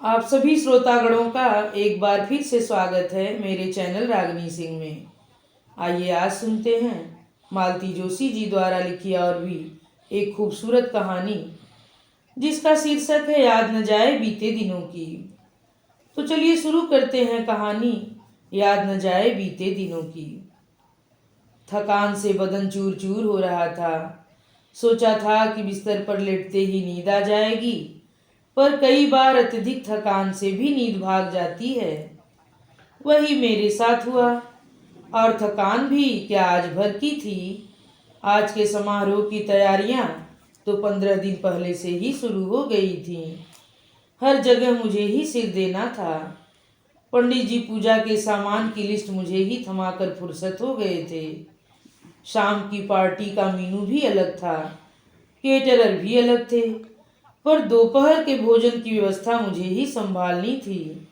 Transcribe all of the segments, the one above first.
आप सभी श्रोतागणों का एक बार फिर से स्वागत है मेरे चैनल रागनी सिंह में। आइए आज सुनते हैं मालती जोशी जी द्वारा लिखी और भी एक खूबसूरत कहानी जिसका शीर्षक है याद न जाए बीते दिनों की। तो चलिए शुरू करते हैं कहानी याद न जाए बीते दिनों की। थकान से बदन चूर चूर हो रहा था। सोचा था कि बिस्तर पर लेटते ही नींद आ जाएगी, पर कई बार अत्यधिक थकान से भी नींद भाग जाती है। वही मेरे साथ हुआ। और थकान भी क्या आज भर की थी। आज के समारोह की तैयारियां तो 15 दिन पहले से ही शुरू हो गई थीं। हर जगह मुझे ही सिर देना था। पंडित जी पूजा के सामान की लिस्ट मुझे ही थमाकर फुर्सत हो गए थे। शाम की पार्टी का मीनू भी अलग था, केटरर भी अलग थे, पर दोपहर के भोजन की व्यवस्था मुझे ही संभालनी थी।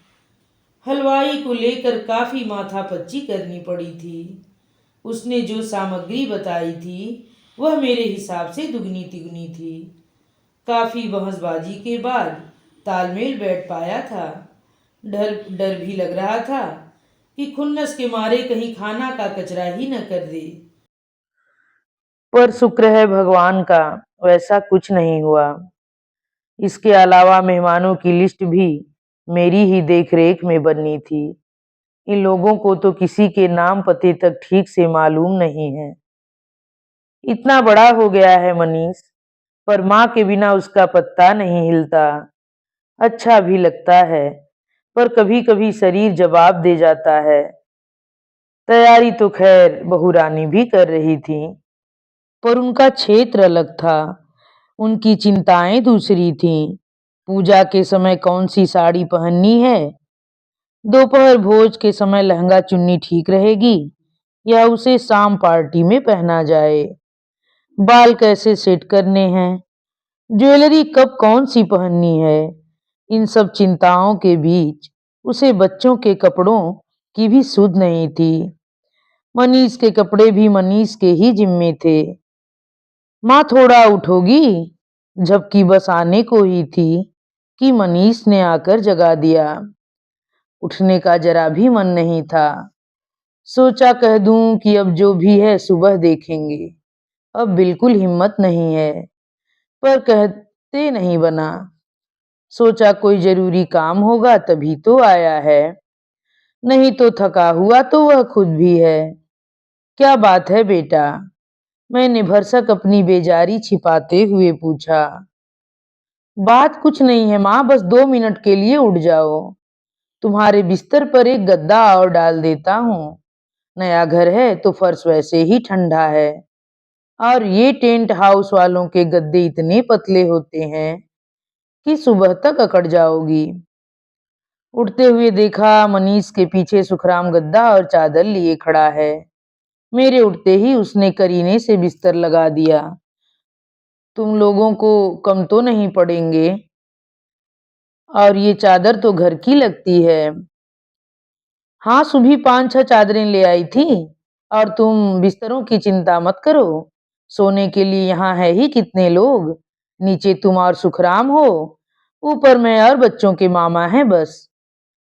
हलवाई को लेकर काफी माथापच्ची करनी पड़ी थी। उसने जो सामग्री बताई थी वह मेरे हिसाब से दुगनी तिगुनी थी। काफी बहसबाजी के बाद तालमेल बैठ पाया था। डर डर भी लग रहा था कि खुन्नस के मारे कहीं खाना का कचरा ही न कर दे। पर शुक्र है भगवान का, वैसा कुछ नहीं हुआ। इसके अलावा मेहमानों की लिस्ट भी मेरी ही देखरेख में बननी थी। इन लोगों को तो किसी के नाम पते तक ठीक से मालूम नहीं है। इतना बड़ा हो गया है मनीष, पर माँ के बिना उसका पत्ता नहीं हिलता। अच्छा भी लगता है, पर कभी कभी शरीर जवाब दे जाता है। तैयारी तो खैर बहू रानी भी कर रही थी, पर उनका क्षेत्र अलग था। उनकी चिंताएं दूसरी थीं। पूजा के समय कौन सी साड़ी पहननी है, दोपहर भोज के समय लहंगा चुन्नी ठीक रहेगी या उसे शाम पार्टी में पहना जाए, बाल कैसे सेट करने हैं, ज्वेलरी कब कौन सी पहननी है। इन सब चिंताओं के बीच उसे बच्चों के कपड़ों की भी सुध नहीं थी। मनीष के कपड़े भी मनीष के ही जिम्मे थे। माँ थोड़ा उठोगी, जबकि बस आने को ही थी कि मनीष ने आकर जगा दिया। उठने का जरा भी मन नहीं था। सोचा कह दूं कि अब जो भी है सुबह देखेंगे। अब बिल्कुल हिम्मत नहीं है, पर कहते नहीं बना। सोचा कोई जरूरी काम होगा तभी तो आया है, नहीं तो थका हुआ तो वह खुद भी है। क्या बात है बेटा, मैंने भरसक अपनी बेजारी छिपाते हुए पूछा। बात कुछ नहीं है माँ, बस 2 मिनट के लिए उठ जाओ। तुम्हारे बिस्तर पर एक गद्दा और डाल देता हूँ। नया घर है तो फर्श वैसे ही ठंडा है, और ये टेंट हाउस वालों के गद्दे इतने पतले होते हैं कि सुबह तक अकड़ जाओगी। उठते हुए देखा मनीष के पीछे सुखराम गद्दा और चादर लिए खड़ा है। मेरे उठते ही उसने करीने से बिस्तर लगा दिया। तुम लोगों को कम तो नहीं पड़ेंगे, और ये चादर तो घर की लगती है। हाँ, सुबह 5-6 चादरें ले आई थी, और तुम बिस्तरों की चिंता मत करो। सोने के लिए यहाँ है ही कितने लोग। नीचे तुम और सुखराम हो, ऊपर मैं और बच्चों के मामा हैं बस।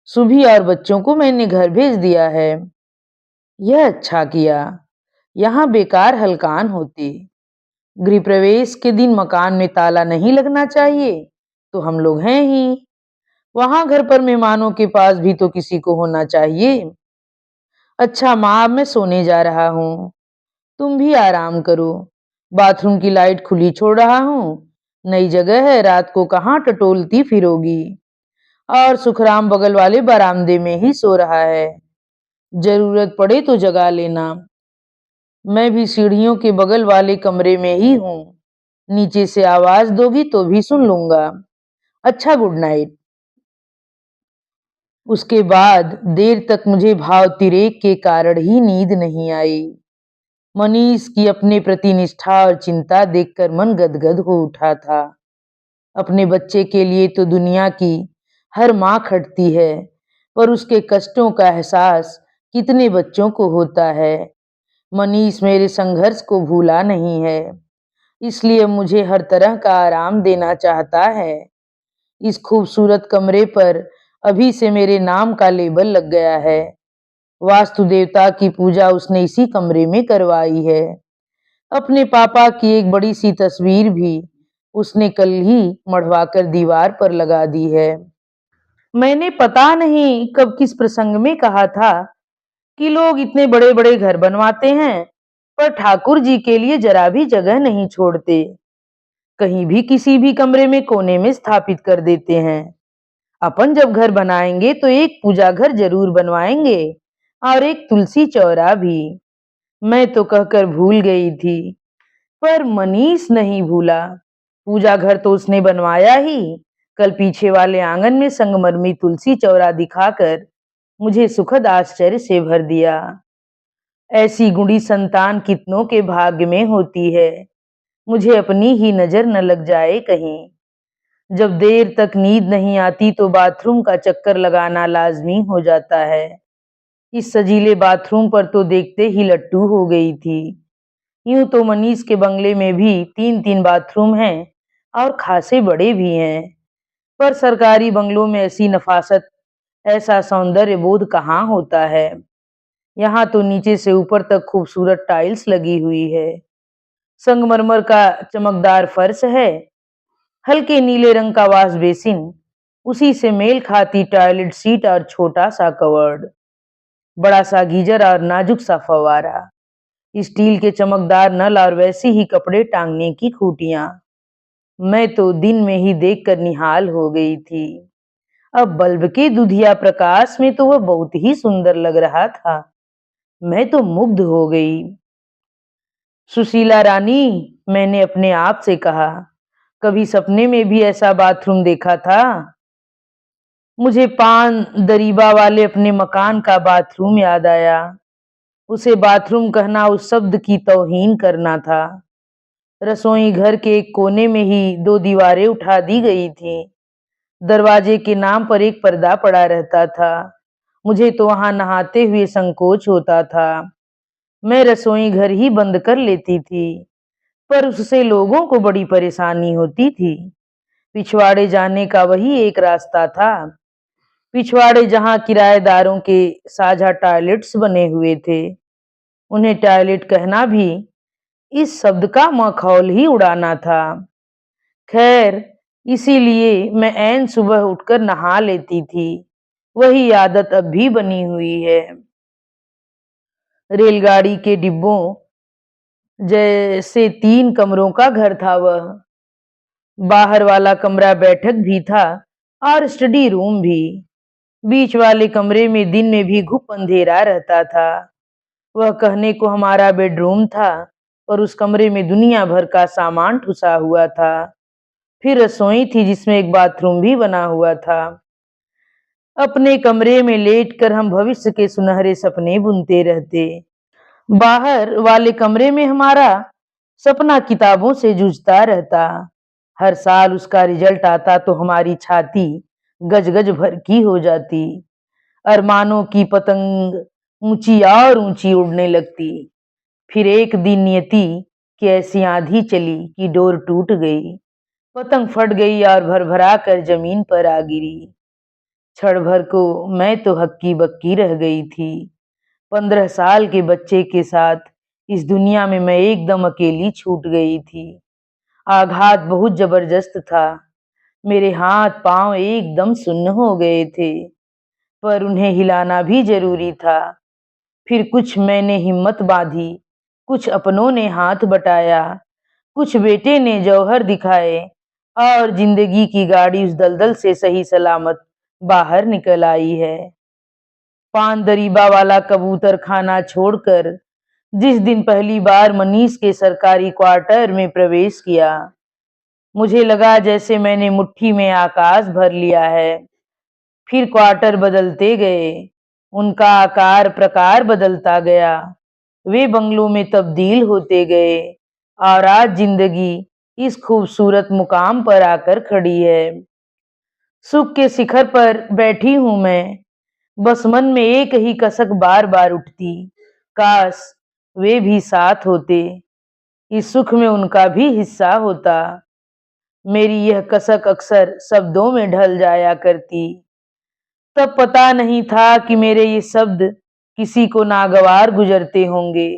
सुबह और बच्चों को मैंने घर भेज दिया है। यह अच्छा किया, यहाँ बेकार हलकान होती। गृह प्रवेश के दिन मकान में ताला नहीं लगना चाहिए, तो हम लोग हैं ही। वहां घर पर मेहमानों के पास भी तो किसी को होना चाहिए। अच्छा माँ, अब मैं सोने जा रहा हूँ, तुम भी आराम करो। बाथरूम की लाइट खुली छोड़ रहा हूँ, नई जगह है, रात को कहाँ टटोलती फिरोगी। और सुखराम बगल वाले बरामदे में ही सो रहा है, जरूरत पड़े तो जगा लेना। मैं भी सीढ़ियों के बगल वाले कमरे में ही हूँ, नीचे से आवाज दोगी तो भी सुन लूंगा। अच्छा, गुड नाइट। उसके बाद देर तक मुझे भावतिरेक के कारण ही नींद नहीं आई। मनीष की अपने प्रति निष्ठा और चिंता देखकर मन गदगद हो उठा था। अपने बच्चे के लिए तो दुनिया की हर माँ खटती है, पर उसके कष्टों का एहसास कितने बच्चों को होता है। मनीष मेरे संघर्ष को भूला नहीं है, इसलिए मुझे हर तरह का आराम देना चाहता है। इस खूबसूरत कमरे पर अभी से मेरे नाम का लेबल लग गया है। वास्तु देवता की पूजा उसने इसी कमरे में करवाई है। अपने पापा की एक बड़ी सी तस्वीर भी उसने कल ही मढ़वाकर दीवार पर लगा दी है। मैंने पता नहीं कब किस प्रसंग में कहा था कि लोग इतने बड़े-बड़े घर बनवाते हैं, पर ठाकुर जी के लिए जरा भी जगह नहीं छोड़ते। कहीं भी किसी भी कमरे में कोने में स्थापित कर देते हैं। अपन जब घर बनाएंगे तो एक पूजा घर जरूर बनवाएंगे और एक तुलसी चौरा भी। मैं तो कहकर भूल गई थी, पर मनीष नहीं भूला। पूजा घर तो उसने बनवाया ही, कल पीछे वाले आंगन में संगमरमरी तुलसी चौरा दिखाकर मुझे सुखद आश्चर्य से भर दिया। ऐसी गुणी संतान कितनों के भाग्य में होती है, मुझे अपनी ही नजर न लग जाए कहीं। जब देर तक नींद नहीं आती तो बाथरूम का चक्कर लगाना लाजमी हो जाता है। इस सजीले बाथरूम पर तो देखते ही लट्टू हो गई थी। यूं तो मनीष के बंगले में भी 3-3 बाथरूम हैं और खासे बड़े भी हैं, पर सरकारी बंगलों में ऐसी नफासत, ऐसा सौंदर्य बोध कहाँ होता है। यहाँ तो नीचे से ऊपर तक खूबसूरत टाइल्स लगी हुई है। संगमरमर का चमकदार फर्श है। हल्के नीले रंग का वॉश बेसिन, उसी से मेल खाती टॉयलेट सीट और छोटा सा कवर्ड, बड़ा सा गीजर और नाजुक सा फव्वारा, स्टील के चमकदार नल और वैसी ही कपड़े टांगने की खूटियां। मैं तो दिन में ही देखकर निहाल हो गई थी। अब बल्ब के दुधिया प्रकाश में तो वह बहुत ही सुंदर लग रहा था। मैं तो मुग्ध हो गई। सुशीला रानी, मैंने अपने आप से कहा, कभी सपने में भी ऐसा बाथरूम देखा था? मुझे पान दरीबा वाले अपने मकान का बाथरूम याद आया। उसे बाथरूम कहना उस शब्द की तौहीन करना था। रसोई घर के एक कोने में ही 2 दीवारें उठा दी गई थीं। दरवाजे के नाम पर एक पर्दा पड़ा रहता था। मुझे तो वहां नहाते हुए संकोच होता था। मैं रसोई घर ही बंद कर लेती थी, पर उससे लोगों को बड़ी परेशानी होती थी। पिछवाड़े जाने का वही एक रास्ता था। पिछवाड़े जहां किराएदारों के साझा टॉयलेट्स बने हुए थे। उन्हें टॉयलेट कहना भी इस शब्द का मखौल ही उड़ाना था। खैर, इसीलिए मैं ऐन सुबह उठकर नहा लेती थी। वही आदत अब भी बनी हुई है। रेलगाड़ी के डिब्बों जैसे 3 कमरों का घर था वह। बाहर वाला कमरा बैठक भी था और स्टडी रूम भी। बीच वाले कमरे में दिन में भी घुप अंधेरा रहता था। वह कहने को हमारा बेडरूम था, और उस कमरे में दुनिया भर का सामान ठुसा हुआ था। फिर रसोई थी जिसमें एक बाथरूम भी बना हुआ था। अपने कमरे में लेटकर हम भविष्य के सुनहरे सपने बुनते रहते। बाहर वाले कमरे में हमारा सपना किताबों से जूझता रहता। हर साल उसका रिजल्ट आता तो हमारी छाती गज-गज भर की हो जाती। अरमानों की पतंग ऊंची और ऊंची उड़ने लगती। फिर एक दिन नियति की ऐसी आंधी चली कि डोर टूट गई। पतंग फट गई और भरभरा कर जमीन पर आ गिरी। क्षण भर को मैं तो हक्की बक्की रह गई थी। 15 साल के बच्चे के साथ इस दुनिया में मैं एकदम अकेली छूट गई थी। आघात बहुत जबरदस्त था। मेरे हाथ पांव एकदम सुन्न हो गए थे, पर उन्हें हिलाना भी जरूरी था। फिर कुछ मैंने हिम्मत बांधी, कुछ अपनों ने हाथ बटाया, कुछ बेटे ने जौहर दिखाए, और जिंदगी की गाड़ी उस दलदल से सही सलामत बाहर निकल आई है। पान दरीबा वाला कबूतर खाना छोड़कर जिस दिन पहली बार मनीष के सरकारी क्वार्टर में प्रवेश किया, मुझे लगा जैसे मैंने मुट्ठी में आकाश भर लिया है। फिर क्वार्टर बदलते गए, उनका आकार प्रकार बदलता गया, वे बंगलों में तब्दील होते गए, और आज जिंदगी इस खूबसूरत मुकाम पर आकर खड़ी है। सुख के शिखर पर बैठी हूं मैं, बस मन में एक ही कसक बार बार उठती, काश वे भी साथ होते, इस सुख में उनका भी हिस्सा होता। मेरी यह कसक अक्सर शब्दों में ढल जाया करती। तब पता नहीं था कि मेरे ये शब्द किसी को नागवार गुजरते होंगे।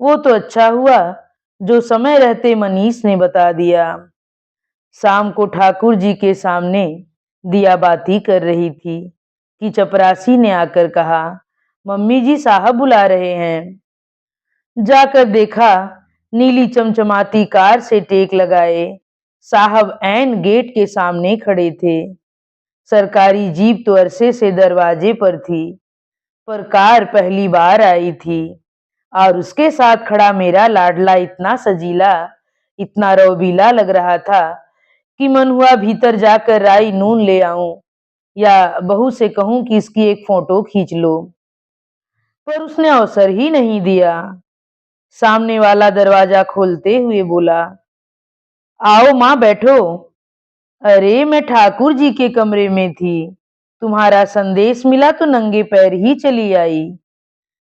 वो तो अच्छा हुआ जो समय रहते मनीष ने बता दिया। शाम को ठाकुर जी के सामने दिया बाती कर रही थी कि चपरासी ने आकर कहा, मम्मी जी साहब बुला रहे हैं। जाकर देखा, नीली चमचमाती कार से टेक लगाए साहब ऐन गेट के सामने खड़े थे। सरकारी जीप तो अरसे से दरवाजे पर थी, पर कार पहली बार आई थी और उसके साथ खड़ा मेरा लाडला इतना सजीला, इतना रौबीला लग रहा था कि मन हुआ भीतर जाकर राई नून ले आऊं या बहू से कहूं कि इसकी एक फोटो खींच लो। पर उसने अवसर ही नहीं दिया। सामने वाला दरवाजा खोलते हुए बोला, आओ माँ बैठो। अरे मैं ठाकुर जी के कमरे में थी, तुम्हारा संदेश मिला तो नंगे पैर ही चली आई।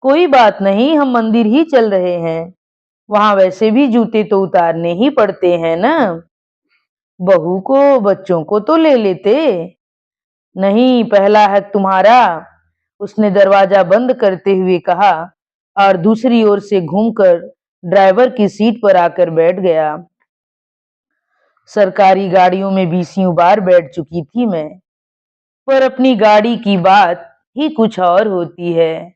कोई बात नहीं, हम मंदिर ही चल रहे हैं, वहां वैसे भी जूते तो उतारने ही पड़ते हैं ना। बहू को बच्चों को तो ले लेते। नहीं, पहला हक तुम्हारा, उसने दरवाजा बंद करते हुए कहा और दूसरी ओर से घूमकर ड्राइवर की सीट पर आकर बैठ गया। सरकारी गाड़ियों में बीसियों बार बैठ चुकी थी मैं, पर अपनी गाड़ी की बात ही कुछ और होती है।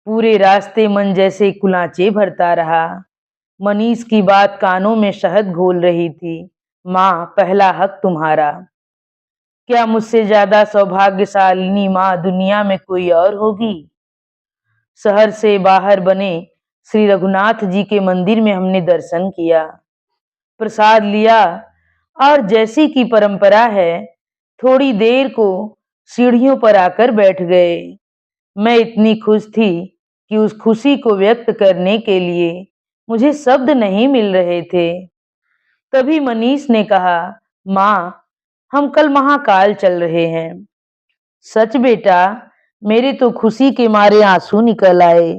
पूरे रास्ते मन जैसे कुलाचे भरता रहा। मनीष की बात कानों में शहद घोल रही थी। माँ, पहला हक तुम्हारा। क्या मुझसे ज्यादा सौभाग्यशालिनी माँ दुनिया में कोई और होगी? शहर से बाहर बने श्री रघुनाथ जी के मंदिर में हमने दर्शन किया, प्रसाद लिया और जैसी की परंपरा है थोड़ी देर को सीढ़ियों पर आकर बैठ गए। मैं इतनी खुश थी कि उस खुशी को व्यक्त करने के लिए मुझे शब्द नहीं मिल रहे थे। तभी मनीष ने कहा, माँ, हम कल महाकाल चल रहे हैं। सच बेटा? मेरे तो खुशी के मारे आंसू निकल आए।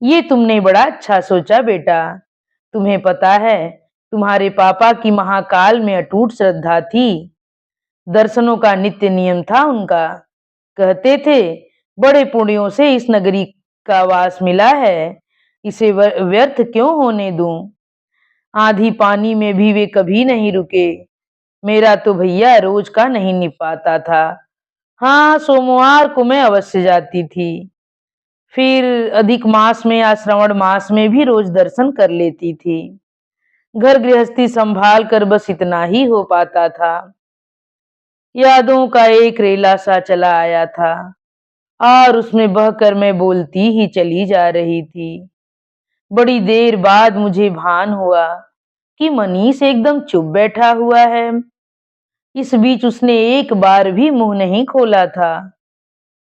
ये तुमने बड़ा अच्छा सोचा बेटा। तुम्हें पता है, तुम्हारे पापा की महाकाल में अटूट श्रद्धा थी। दर्शनों का नित्य नियम था उनका। कहते थे, बड़े पुण्यों से इस नगरी का वास मिला है, इसे व्यर्थ क्यों होने दूं। आंधी पानी में भी वे कभी नहीं रुके। मेरा तो भैया रोज का नहीं निप पाता था। हाँ, सोमवार को मैं अवश्य जाती थी। फिर अधिक मास में या श्रवण मास में भी रोज दर्शन कर लेती थी। घर गृहस्थी संभाल कर बस इतना ही हो पाता था। यादों का एक रेला सा चला आया था और उसमें बहकर मैं बोलती ही चली जा रही थी। बड़ी देर बाद मुझे भान हुआ कि मनीष एकदम चुप बैठा हुआ है। इस बीच उसने एक बार भी मुंह नहीं खोला था।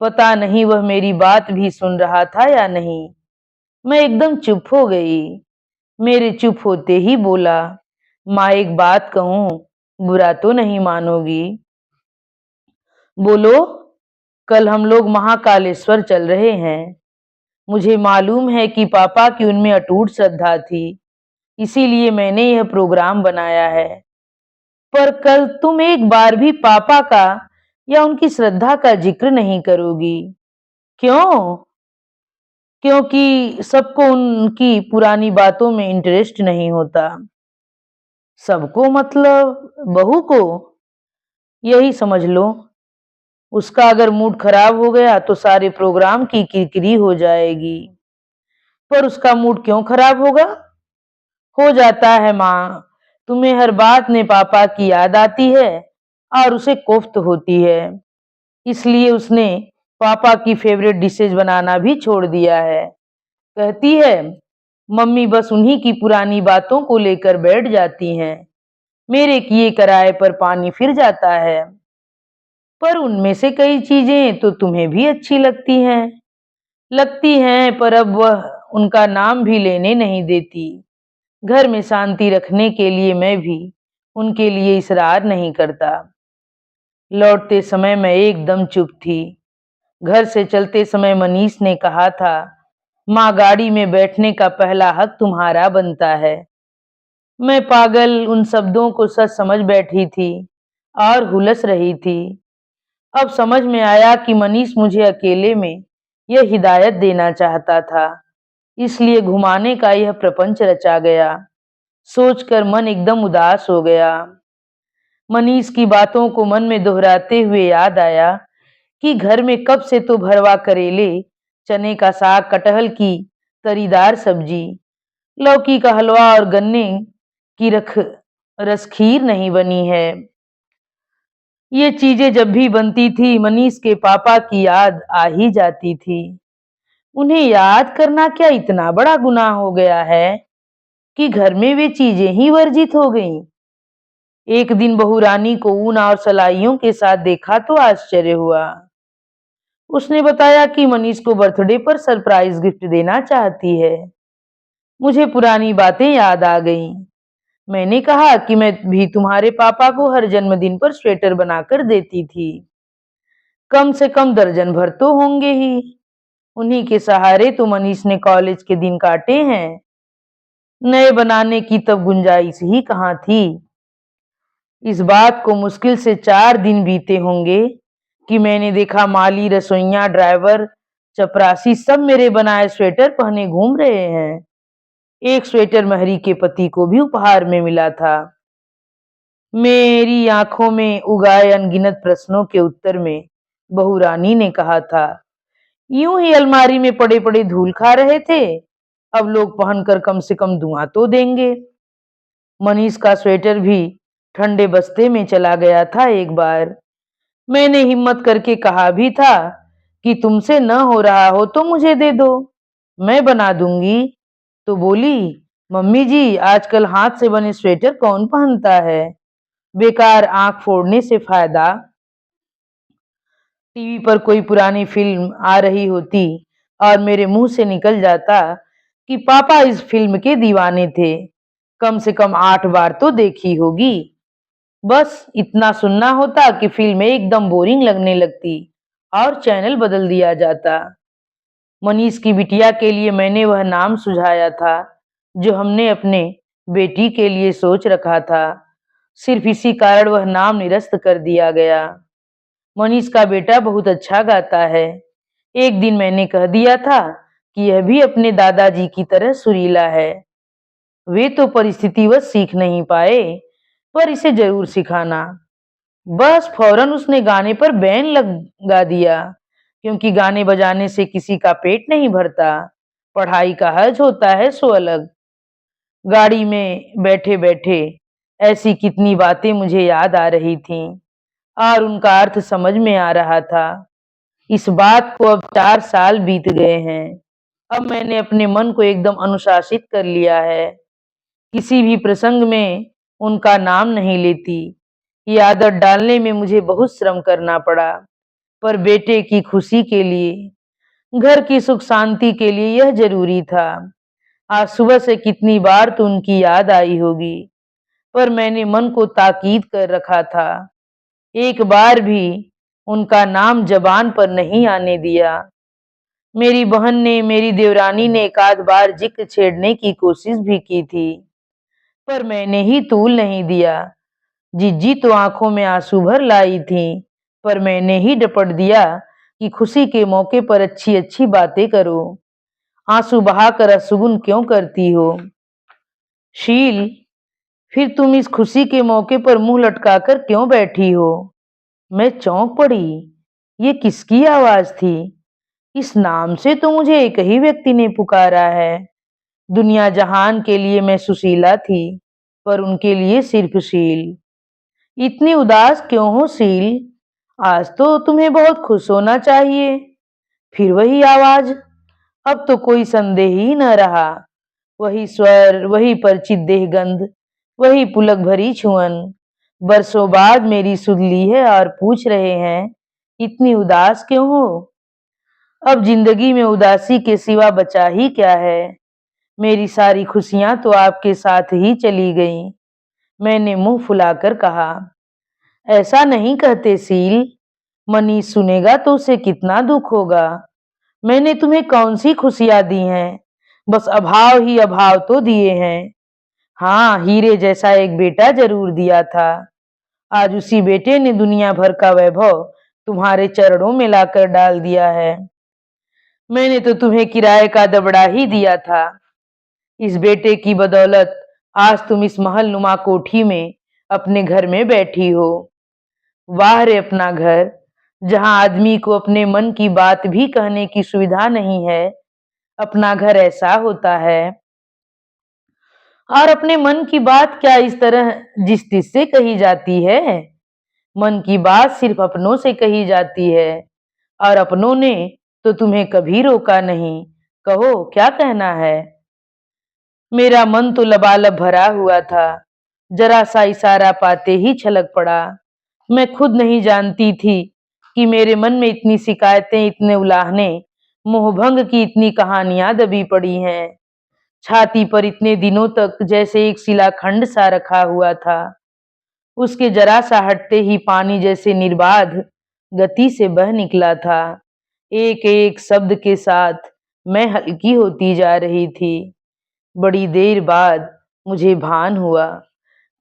पता नहीं वह मेरी बात भी सुन रहा था या नहीं। मैं एकदम चुप हो गई। मेरे चुप होते ही बोला, माँ, एक बात कहूं, बुरा तो नहीं मानोगी? बोलो। कल हम लोग महाकालेश्वर चल रहे हैं। मुझे मालूम है कि पापा की उनमें अटूट श्रद्धा थी, इसीलिए मैंने यह प्रोग्राम बनाया है। पर कल तुम एक बार भी पापा का या उनकी श्रद्धा का जिक्र नहीं करोगी। क्यों? क्योंकि सबको उनकी पुरानी बातों में इंटरेस्ट नहीं होता। सबको मतलब बहू को? यही समझ लो। उसका अगर मूड खराब हो गया तो सारे प्रोग्राम की किरकिरी हो जाएगी। पर उसका मूड क्यों खराब होगा? हो जाता है माँ। तुम्हें हर बात में पापा की याद आती है और उसे कोफ्त होती है, इसलिए उसने पापा की फेवरेट डिशेज बनाना भी छोड़ दिया है। कहती है, मम्मी बस उन्हीं की पुरानी बातों को लेकर बैठ जाती हैं, मेरे किए कराए पर पानी फिर जाता है। पर उनमें से कई चीजें तो तुम्हें भी अच्छी लगती हैं, पर अब वह उनका नाम भी लेने नहीं देती। घर में शांति रखने के लिए मैं भी उनके लिए इसरार नहीं करता। लौटते समय मैं एकदम चुप थी। घर से चलते समय मनीष ने कहा था, माँ, गाड़ी में बैठने का पहला हक तुम्हारा बनता है। मैं पागल उन शब्दों को सच समझ बैठी थी और हुलस रही थी। अब समझ में आया कि मनीष मुझे अकेले में यह हिदायत देना चाहता था, इसलिए घुमाने का यह प्रपंच रचा गया। सोचकर मन एकदम उदास हो गया। मनीष की बातों को मन में दोहराते हुए याद आया कि घर में कब से तो भरवा करेले, चने का साग, कटहल की तरीदार सब्जी, लौकी का हलवा और गन्ने की रसखीर नहीं बनी है। ये चीजें जब भी बनती थी मनीष के पापा की याद आ ही जाती थी। उन्हें याद करना क्या इतना बड़ा गुनाह हो गया है कि घर में वे चीजें ही वर्जित हो गईं। एक दिन बहू रानी को ऊन और सलाइयों के साथ देखा तो आश्चर्य हुआ। उसने बताया कि मनीष को बर्थडे पर सरप्राइज गिफ्ट देना चाहती है। मुझे पुरानी बातें याद आ गईं। मैंने कहा कि मैं भी तुम्हारे पापा को हर जन्मदिन पर स्वेटर बनाकर देती थी। कम से कम दर्जन भर तो होंगे ही। उन्हीं के सहारे तो मनीष ने कॉलेज के दिन काटे हैं। नए बनाने की तब गुंजाइश ही कहाँ थी। इस बात को मुश्किल से 4 दिन बीते होंगे कि मैंने देखा माली, रसोइया, ड्राइवर, चपरासी सब मेरे बनाए स्वेटर पहने घूम रहे हैं। एक स्वेटर महरी के पति को भी उपहार में मिला था। मेरी आंखों में उगाए अनगिनत प्रश्नों के उत्तर में बहू रानी ने कहा था, यूं ही अलमारी में पड़े पड़े धूल खा रहे थे, अब लोग पहनकर कम से कम धुआं तो देंगे। मनीष का स्वेटर भी ठंडे बस्ते में चला गया था। एक बार मैंने हिम्मत करके कहा भी था कि तुमसे न हो रहा हो तो मुझे दे दो, मैं बना दूंगी। तो बोली, मम्मी जी आजकल हाथ से बने स्वेटर कौन पहनता है, बेकार आंख फोड़ने से फायदा। टीवी पर कोई पुरानी फिल्म आ रही होती और मेरे मुंह से निकल जाता कि पापा इस फिल्म के दीवाने थे, कम से कम 8 बार तो देखी होगी। बस इतना सुनना होता कि फिल्म एकदम बोरिंग लगने लगती और चैनल बदल दिया जाता। मनीष की बिटिया के लिए मैंने वह नाम सुझाया था जो हमने अपने बेटी के लिए सोच रखा था। सिर्फ इसी कारण वह नाम निरस्त कर दिया गया। मनीष का बेटा बहुत अच्छा गाता है। एक दिन मैंने कह दिया था कि यह भी अपने दादाजी की तरह सुरीला है। वे तो परिस्थितिवश सीख नहीं पाए, पर इसे जरूर सिखाना। बस फौरन उसने गाने पर बैन लगा दिया, क्योंकि गाने बजाने से किसी का पेट नहीं भरता, पढ़ाई का हर्ज होता है सो अलग। गाड़ी में बैठे बैठे ऐसी कितनी बातें मुझे याद आ रही थीं और उनका अर्थ समझ में आ रहा था। इस बात को अब 4 साल बीत गए हैं। अब मैंने अपने मन को एकदम अनुशासित कर लिया है। किसी भी प्रसंग में उनका नाम नहीं लेती। ये आदत डालने में मुझे बहुत श्रम करना पड़ा, पर बेटे की खुशी के लिए, घर की सुख शांति के लिए यह जरूरी था। आज सुबह से कितनी बार तो उनकी याद आई होगी, पर मैंने मन को ताकीद कर रखा था, एक बार भी उनका नाम जबान पर नहीं आने दिया। मेरी बहन ने, मेरी देवरानी ने एक आध बार जिक्र छेड़ने की कोशिश भी की थी, पर मैंने ही तूल नहीं दिया। जिज्जी तो आंखों में आंसू भर लाई थी, पर मैंने ही डपट दिया कि खुशी के मौके पर अच्छी अच्छी बातें करो, आंसू बहाकर अशुगुन क्यों करती हो। शील, फिर तुम इस खुशी के मौके पर मुंह लटकाकर क्यों बैठी हो। मैं चौंक पड़ी। ये किसकी आवाज थी। इस नाम से तो मुझे एक ही व्यक्ति ने पुकारा है। दुनिया जहान के लिए मैं सुशीला थी, पर उनके लिए सिर्फ शील। इतनी उदास क्यों हो शील, आज तो तुम्हें बहुत खुश होना चाहिए। फिर वही आवाज। अब तो कोई संदेह ही न रहा। वही स्वर, वही परिचित देहगंध, वही पुलक भरी छुअन। बरसों बाद मेरी सुध ली है और पूछ रहे हैं, इतनी उदास क्यों हो। अब जिंदगी में उदासी के सिवा बचा ही क्या है। मेरी सारी खुशियां तो आपके साथ ही चली गईं। मैंने मुंह फुलाकर कहा, ऐसा नहीं कहते शील, मनीष सुनेगा तो उसे कितना दुख होगा। मैंने तुम्हें कौन सी खुशियां दी हैं, बस अभाव ही अभाव तो दिए हैं। हाँ, हीरे जैसा एक बेटा जरूर दिया था। आज उसी बेटे ने दुनिया भर का वैभव तुम्हारे चरणों में लाकर डाल दिया है। मैंने तो तुम्हें किराए का दबड़ा ही दिया था। इस बेटे की बदौलत आज तुम इस महल नुमा कोठी में अपने घर में बैठी हो। वाह रे अपना घर, जहां आदमी को अपने मन की बात भी कहने की सुविधा नहीं है। अपना घर ऐसा होता है। और अपने मन की बात क्या इस तरह जिस तिस से कही जाती है? मन की बात सिर्फ अपनों से कही जाती है, और अपनों ने तो तुम्हें कभी रोका नहीं। कहो क्या कहना है? मेरा मन तो लबालब भरा हुआ था। जरा सा इशारा पाते ही छलक पड़ा। मैं खुद नहीं जानती थी कि मेरे मन में इतनी शिकायतें, इतने उलाहने, मोहभंग की इतनी कहानियां दबी पड़ी हैं। छाती पर इतने दिनों तक जैसे एक शिलाखंड सा रखा हुआ था, उसके जरा सा हटते ही पानी जैसे निर्बाध गति से बह निकला था। एक एक शब्द के साथ मैं हल्की होती जा रही थी। बड़ी देर बाद मुझे भान हुआ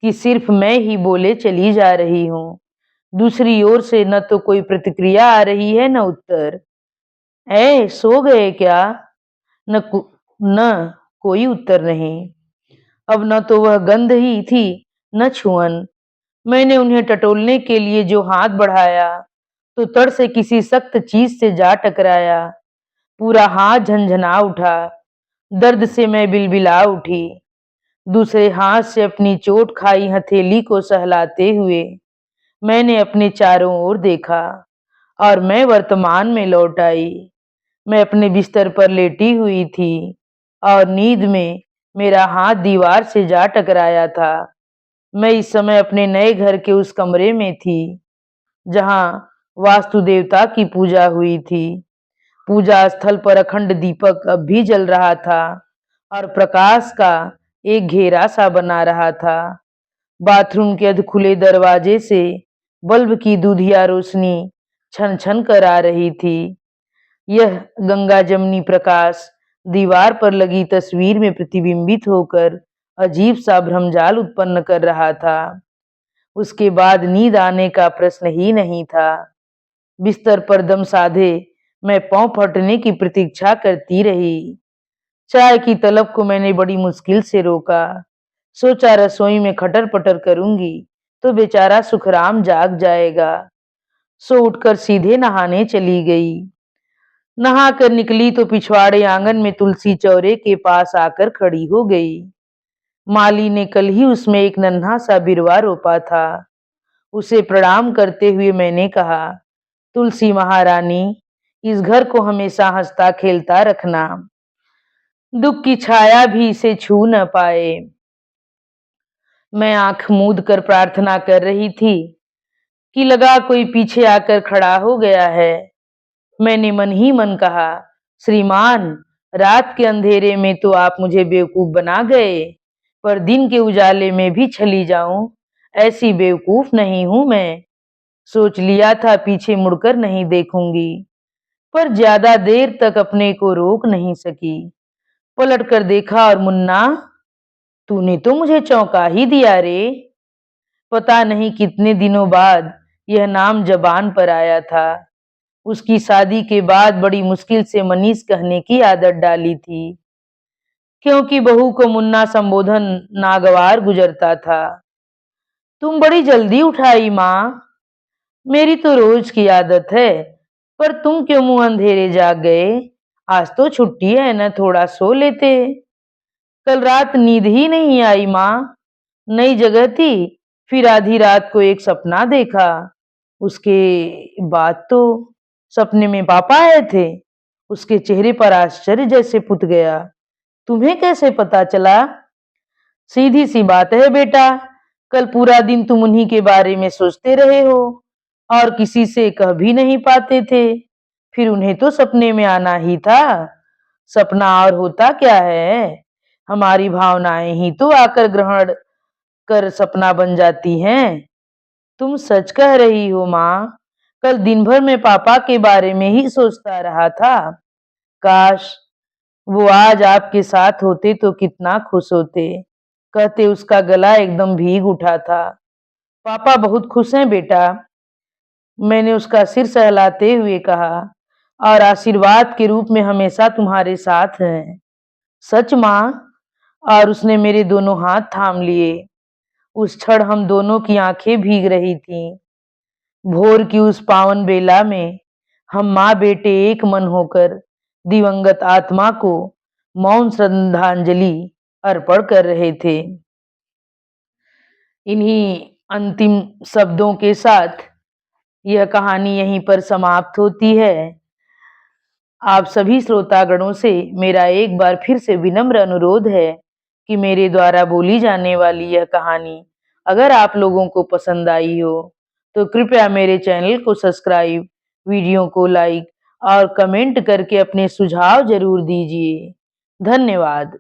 कि सिर्फ मैं ही बोले चली जा रही हूँ। दूसरी ओर से न तो कोई प्रतिक्रिया आ रही है, न उत्तर। सो गए क्या? न कोई उत्तर नहीं। अब न तो वह गंध ही थी, न छुअन। मैंने उन्हें टटोलने के लिए जो हाथ बढ़ाया, तो तड़ से किसी सख्त चीज से जा टकराया। पूरा हाथ झंझना उठा। दर्द से मैं बिलबिला उठी। दूसरे हाथ से अपनी चोट खाई हथेली को सहलाते हुए मैंने अपने चारों ओर देखा, और मैं वर्तमान में लौट आई। मैं अपने बिस्तर पर लेटी हुई थी, और नींद में मेरा हाथ दीवार से जा टकराया था। मैं इस समय अपने नए घर के उस कमरे में थी जहां वास्तु देवता की पूजा हुई थी। पूजा स्थल पर अखंड दीपक अब भी जल रहा था, और प्रकाश का एक घेरा सा बना रहा था। बाथरूम के अध खुले दरवाजे से बल्ब की दूधिया रोशनी छन छन कर आ रही थी। यह गंगा जमनी प्रकाश दीवार पर लगी तस्वीर में प्रतिबिंबित होकर अजीब सा भ्रमजाल उत्पन्न कर रहा था। उसके बाद नींद आने का प्रश्न ही नहीं था। बिस्तर पर दम साधे मैं पांव फटने की प्रतीक्षा करती रही। चाय की तलब को मैंने बड़ी मुश्किल से रोका। सोचा रसोई में खटर पटर करूंगी तो बेचारा सुखराम जाग जाएगा। सो उठकर सीधे नहाने चली गई। नहा कर निकली तो पिछवाड़े आंगन में तुलसी चौरे के पास आकर खड़ी हो गई। माली ने कल ही उसमें एक नन्हा सा बिरवा रोपा था। उसे प्रणाम करते हुए मैंने कहा, तुलसी महारानी, इस घर को हमेशा हंसता खेलता रखना। दुख की छाया भी इसे छू न पाए। मैं आंख मूंद कर प्रार्थना कर रही थी कि लगा कोई पीछे आकर खड़ा हो गया है। मैंने मन ही मन कहा, श्रीमान, रात के अंधेरे में तो आप मुझे बेवकूफ बना गए, पर दिन के उजाले में भी चली जाऊं, ऐसी बेवकूफ नहीं हूं मैं। सोच लिया था पीछे मुड़कर नहीं देखूंगी, पर ज्यादा देर तक अपने को रोक नहीं सकी। पलट कर देखा और मुन्ना, तूने तो मुझे चौंका ही दिया रे। पता नहीं कितने दिनों बाद यह नाम जबान पर आया था। उसकी शादी के बाद बड़ी मुश्किल से मनीष कहने की आदत डाली थी, क्योंकि बहू को मुन्ना संबोधन नागवार गुजरता था। तुम बड़ी जल्दी उठाई माँ। मेरी तो रोज की आदत है, पर तुम क्यों मुंह अंधेरे जाग गए? आज तो छुट्टी है न, थोड़ा सो लेते। कल रात नींद ही नहीं आई माँ। नई जगह थी, फिर आधी रात को एक सपना देखा। उसके बाद तो सपने में पापा आए थे। उसके चेहरे पर आश्चर्य जैसे पुत गया। तुम्हें कैसे पता चला? सीधी सी बात है बेटा, कल पूरा दिन तुम उन्हीं के बारे में सोचते रहे हो, और किसी से कह भी नहीं पाते थे। फिर उन्हें तो सपने में आना ही था। सपना और होता क्या है? हमारी भावनाएं ही तो आकर ग्रहण कर सपना बन जाती हैं। तुम सच कह रही हो माँ। कल दिन भर मैं पापा के बारे में ही सोचता रहा था। काश वो आज आपके साथ होते तो कितना खुश होते। कहते उसका गला एकदम भीग उठा था। पापा बहुत खुश हैं बेटा, मैंने उसका सिर सहलाते हुए कहा, और आशीर्वाद के रूप में हमेशा तुम्हारे साथ हैं। सच माँ? और उसने मेरे दोनों हाथ थाम लिए। उस क्षण हम दोनों की आंखें भीग रही थीं। भोर की उस पावन बेला में हम माँ बेटे एक मन होकर दिवंगत आत्मा को मौन श्रद्धांजलि अर्पण कर रहे थे। इन्हीं अंतिम शब्दों के साथ यह कहानी यहीं पर समाप्त होती है। आप सभी श्रोतागणों से मेरा एक बार फिर से विनम्र अनुरोध है कि मेरे द्वारा बोली जाने वाली यह कहानी अगर आप लोगों को पसंद आई हो तो कृपया मेरे चैनल को सब्सक्राइब, वीडियो को लाइक और कमेंट करके अपने सुझाव जरूर दीजिए। धन्यवाद।